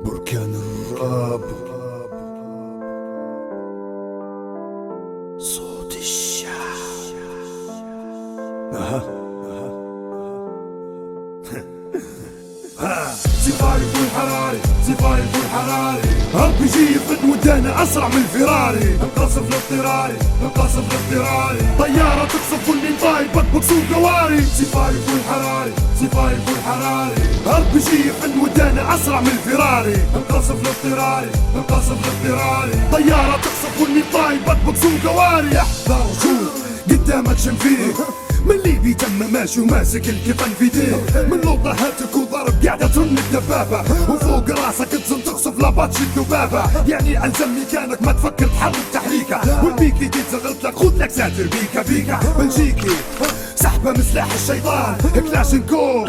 بركان الراب، صوت الشعب. سفايف والحراري، سفايف والحراري، RPG يفد ودانا اسرع من الفراري، انقصف الاضطراري، انقصف الاضطراري، طيارة تقصف كل من طايبك بكسور قواري. سفايف والحراري، سفايف والحراري، RPG يفد ودانا اسرع من الفراري، انقصف الاضطراري، انقصف الاضطراري، طيارة تقصف كل من طايبك بكسور قواري. احذر شوف قدامك شم فيه من اللي بيتم ماشي وماسك الكفن في يديه، من لوطة هاتك وضرب قاعدة ترن الدبابة، وفوق راسك تزن تقصف لاباتش الذبابة. يعني ألزم مكانك ما تفكر تحرك تحريكة، والبيكي تتزغلت لك خذ لك ساتر بيكا بيكا. بلجيكي سحبة من سلاح الشيطان كلاشنكوف،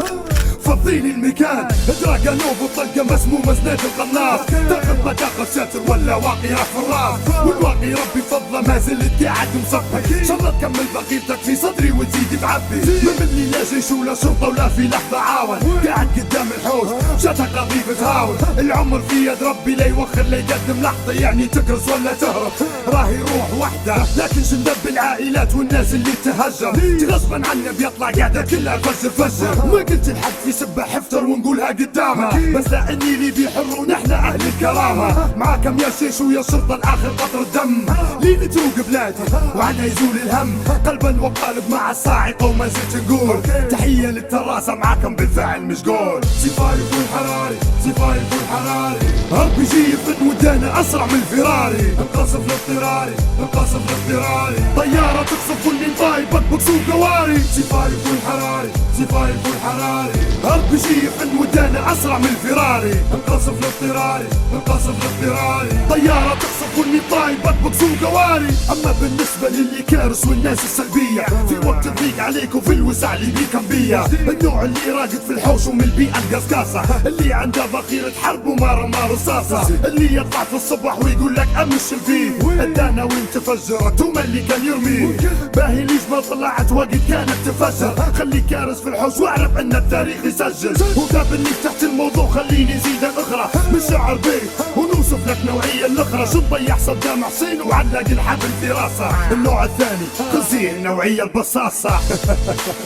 فضيني المكان دراجانوف وطلقة مسمومة زناد القناص، تاخذ ما تاخذ ساتر ولا واقي راح في الراس، والواقي ربي فضله ما زلت قاعد مصفي، شرط كمل بقيتك في صدري وتزيد تعبي. من اللي لا جيش ولا شرطة ولا في لحظة عاون، قاعد قدام الحوش جاتها قضية تهاون، العمر في يد ربي لا يوخر لا يقدم لحظة، يعني تكرس ولا تهرب راهي روح وحدة. لكن شندب بالعائلات والناس اللي تهجر غصبا عني بيطلع قاعدة كلها فجر فجر. ما قلت الحق في سبة حفتر ونقولها قدامه، بس لا اني لي بيحروا نحن اهل الكرامة. معاكم يا شيش ويا شرطة الاخر قطر الدم، لي تروق بلادي وعنها يزول الهم، قلبا وقالب مع الصاعقة وما زلت نقول تحية للتراسة معاكم بالفعل مش قول. سفايف والحراري، سفايف والحراري، RPG يفد ودانا اسرع من الفراري، انقصف الاضطراري، انقصف الاضطراري، طيارة تقصف كل من طايبك بكسور قواري. سفايف والحراري، سفايف والحراري، RPG يفد ودانا اسرع من الفراري، انقصف الاضطراري، انقصف الاضطراري، طيارة تقصف كل من طايبك بكسور قواري. اما بالنسبة للي كارس والناس السلبية، في وقت تضيق عليك وفي الوسع اللي بيكم بيا، النوع اللي راقد في الحوش ومن البيئة القصقاصة، اللي عنده ذخيرة حرب وما رمى رصاصة، اللي يطلع في الصبح ويقول لك امش فيه ادانا وين تفجرت وما اللي كان يرميه. باهي ليش ما طلعت وقت كانت تفجر، خليك كارس في الحوش واعرف ان التاريخ يسجل. وذاب انك تحت الموضوع خليني نزيد الاخرى من شعر بيت ونوصف لك نوعية الاخرى، شو تضيع صدام حسين وعلق الحبل في راسه. النوع الثاني خزين النوعية البصاصة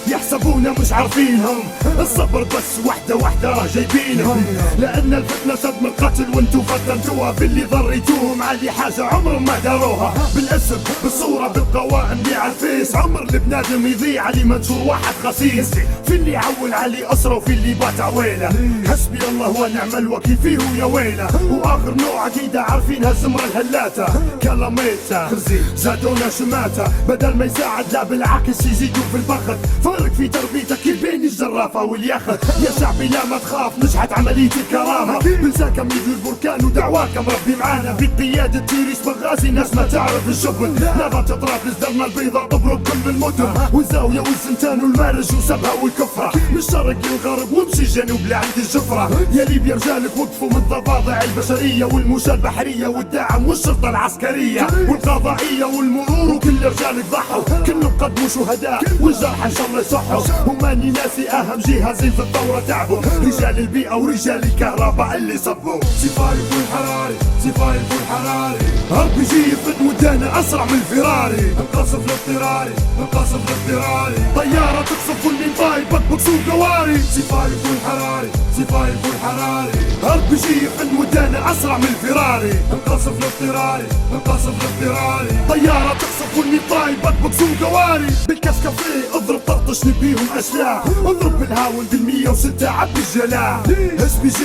يحسبونا مش عارفينهم، الصبر بس واحدة واحدة راه جايبينهم، لان الفتنة صد من قتل وانتو فتنتوها، باللي ضريتوهم علي حاجة عمرهم ما داروها، بالاسم بالصورة بالقوائم اللي عالفيس، عمر البنادم يضيع علي منشور واحد خسيس، في اللي عول علي اسره وفي اللي بات عويله، حسبي الله ونعم الوكيل فيه يا ويله. واخر نوع اكيد عارفينها الزمرة الهلاتة كلاميتا زادونا شماتة، بدل ما يساعد لا بالعكس يزيدوا في البخت، فرق في تربيتك بين الجرافة واليخت. يا شعبي لا ما تخاف نجحت عملية الكرامة، بلساكم يجي البركان ودعواكم ربي معانا، بقيادة تيريس بغازي ناس ما تعرف الشغل، نبات طرابلس درنا البيضة تبرد كل المدن، والزاوية والزنتان والمارج وسبها والكفرة، من الشرق للغرب وامشي جنوب لعند الجفرة. يا ليبيا رجالك وقفوا من ضفادع البشرية والموشى البحرية والدعم والشرطة العسكرية والقضائية والمرور، وكل رجالك ضحوا كلهم قدموا شهداء، والجرحى ان شاء الله يصحوا. وماني ناسي اهم جهازين في الثورة تعبوا، رجال البيئة ورجال الكهرباء اللي صبوا. سفايف والحراري، سفايف والحراري، RPG يفد ودانا اسرع من الفراري، انقصف الاضطراري، انقصف الاضطراري، طيارة تقصف كل من طايبك بكسور قواري. سفايف والحراري، سفايف والحراري، RPG يفد ودانا اسرع من الفراري، انقصف الاضطراري، انقصف الاضطراري، طيارة تقصف كل من طايبك بكسور قواري. بالكاسكافيه اضرب طرطش نبيهم اشلاء، اضرب بالهاون بال106 عبي الجلاء، SPG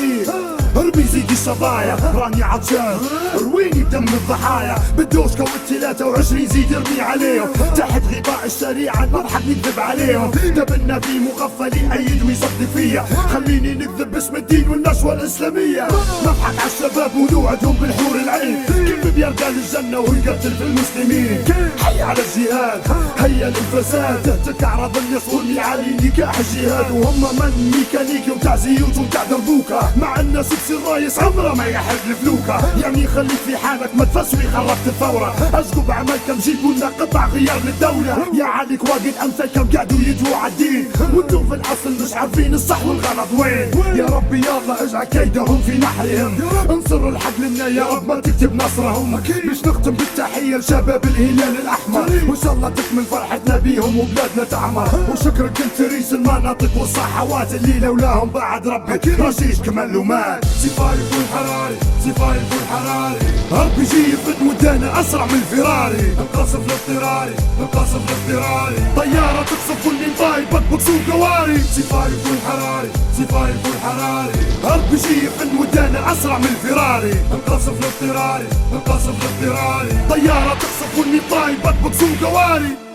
ارمي زيد الشظايا راني عطشان رويني بدم الضحايا، بالدوشكا وال23 زيد ارمي عليهم، تحت غطاء الشريعة نضحك نكذب عليهم، دبنا في مغفل يأيد ويصدق فيا، خليني نكذب باسم الدين والنشوة الإسلامية، نضحك على الشباب ونوعدهم بالحور العين، حبيب يرجع للجنة ويقتل في المسلمين. حي على الجهاد هيا للفساد، تهتك أعراض النصر علي نكاح الجهاد. وهم من ميكانيكي وتاع زيوت وتاع دربوكة، مع الناس سكسي الرايس عمره ما يحب الفلوكة. يعني خليك في حالك ما تفسوي خربت الثورة، اسقوا عملكم جيبوا لنا قطع غيار للدولة. يا عليك واجد امثالكم قعدوا يدووا عالدين، وانتم في الاصل مش عارفين الصح والغلط وين. يا ربي يلا اجعل كيدهم في نحرهم، انصر الحق لنا يا رب ما تكتب نصرهم. مش نختم بالتحية لشباب الهلال الاحمر، وان شاء الله تكمل فرحتنا بيهم وبلادنا تعمر. وشكرك كنت رئيس المناطق والصحوات اللي لولاهم بعد ربك رشيش كمل ومات. سفاري فول حراري سفاري فول حراري، ربي يجي يفت ودانا اسرع من الفراري. القصف الاضطراري القصف الاضطراري، طيارة تقصف كل من طايبك بكسور قواري. سفاري فول حراري سفاري فول حراري، ربي يجي يفت ودانا اسرع من الفراري. القصف الاضطراري القصف الاضطراري، طيارة تقصف كل من طايبك بكسور قواري.